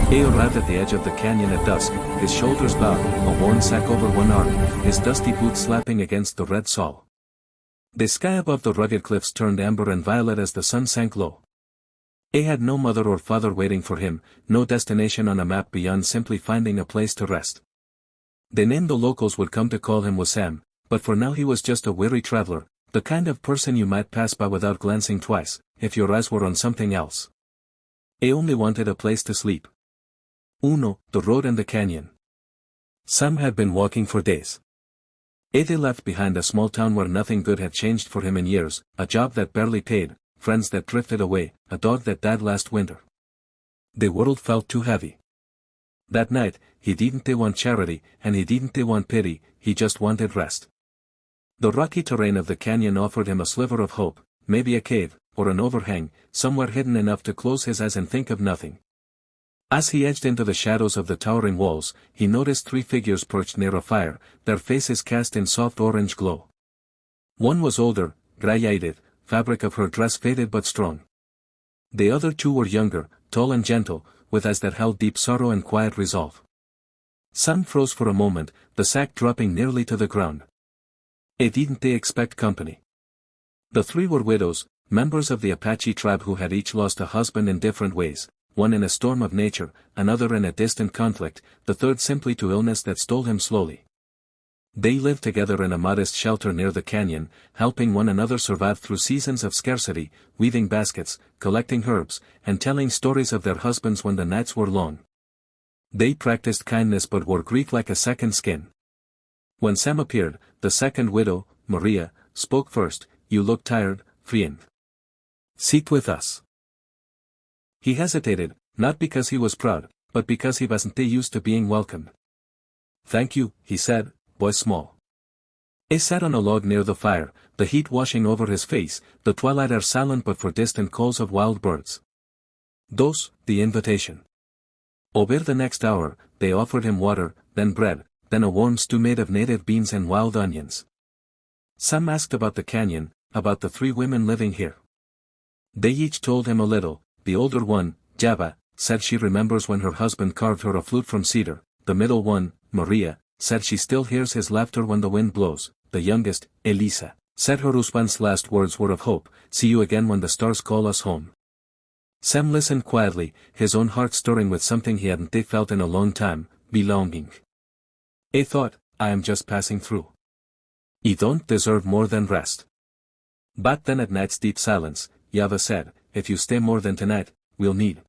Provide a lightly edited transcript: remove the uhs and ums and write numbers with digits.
He arrived at the edge of the canyon at dusk, his shoulders bowed, a worn sack over one arm, his dusty boots slapping against the red soil. The sky above the rugged cliffs turned amber and violet as the sun sank low. He had no mother or father waiting for him, no destination on a map beyond simply finding a place to rest. The name the locals would come to call him was Sam, but for now he was just a weary traveler, the kind of person you might pass by without glancing twice, if your eyes were on something else. He only wanted a place to sleep. The road and the canyon. Sam had been walking for days. Eddie left behind a small town where nothing good had changed for him in years, a job that barely paid, friends that drifted away, a dog that died last winter. The world felt too heavy. That night, he didn't want charity, and he didn't want pity, he just wanted rest. The rocky terrain of the canyon offered him a sliver of hope, maybe a cave, or an overhang, somewhere hidden enough to close his eyes and think of nothing. As he edged into the shadows of the towering walls, he noticed 3 figures perched near a fire, their faces cast in soft orange glow. One was older, gray-eyed, fabric of her dress faded but strong. The other 2 were younger, tall and gentle, with eyes that held deep sorrow and quiet resolve. Sam froze for a moment, the sack dropping nearly to the ground. Didn't they expect company? The 3 were widows, members of the Apache tribe who had each lost a husband in different ways, one in a storm of nature, another in a distant conflict, the third simply to illness that stole him slowly. They lived together in a modest shelter near the canyon, helping one another survive through seasons of scarcity, weaving baskets, collecting herbs, and telling stories of their husbands when the nights were long. They practiced kindness but wore grief like a second skin. When Sam appeared, the second widow, Maria, spoke first. "You look tired, friend. Sit with us." He hesitated, not because he was proud, but because he wasn't used to being welcomed. "Thank you," he said, voice small. He sat on a log near the fire, the heat washing over his face, the twilight air silent but for distant calls of wild birds. The invitation. Over the next hour, they offered him water, then bread, then a warm stew made of native beans and wild onions. Sam asked about the canyon, about the 3 women living here. They each told him a little. The older one, Java, said she remembers when her husband carved her a flute from cedar. The middle one, Maria, said she still hears his laughter when the wind blows. The youngest, Elisa, said her husband's last words were of hope, "See you again when the stars call us home." Sam listened quietly, his own heart stirring with something he hadn't felt in a long time, belonging. He thought, "I am just passing through. You don't deserve more than rest." But then at night's deep silence, Java said, "If you stay more than tonight, we'll need